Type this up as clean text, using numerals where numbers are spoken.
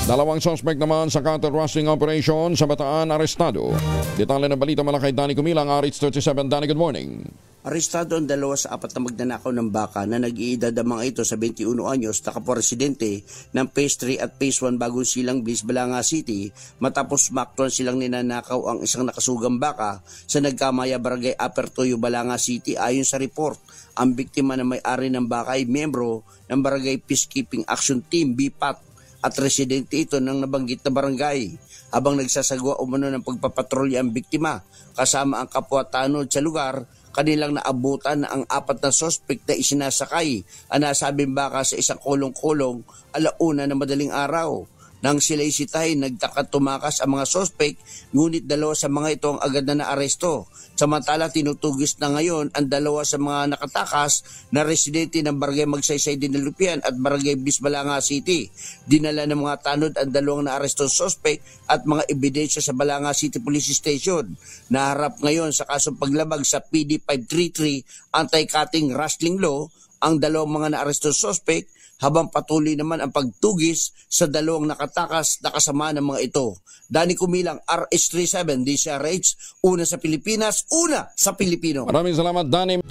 Dalawang suspect naman sa counter-rusting operation sa Bataan arestado. Detalye ng balita mula kay Danny Kumilang, Arits 37. Danny, good morning. Arestado ang 2 sa 4 na magnanakaw ng baka na nag-iedad ang mga ito sa 21 anyos na kapwa-residente ng Phase 3 at Phase 1 Bagong Silang, Bliss, Balanga City matapos maktuan silang ninanakaw ang isang nakasugang baka sa Nagkamaya, Barangay Upper Toyo, Balanga City. Ayon sa report, ang biktima na may-ari ng baka ay miyembro ng Barangay Peacekeeping Action Team BPAT at residente ito ng nabanggit na barangay. Habang nagsasagawa umano ng pagpapatrolya ang biktima kasama ang kapwa tanod sa lugar, kanilang naabutan na ang 4 na suspect na isinasakay ang nasabing baka sa isang kulong-kulong 1:00 na madaling araw. Nang sila'y sitay, nagtaka tumakas ang mga suspect, ngunit 2 sa mga ito ang agad na naaresto. Samantala, tinutugis na ngayon ang 2 sa mga nakatakas na residente ng Barangay Magsaysay Dinalupian at Barangay Bliss, Balanga City. Dinala ng mga tanod ang 2 naaresto suspect at mga ebidensya sa Balanga City Police Station. Naharap ngayon sa kasong paglabag sa PD 533 Anti-Cutting Rustling Law ang 2 mga naaresto suspect, habang patuloy naman ang pagtugis sa 2 nakatakas na kasama ng mga ito. Danny Kumilang, RS37, DCRH, una sa Pilipinas, una sa Pilipino. Maraming salamat, Danny.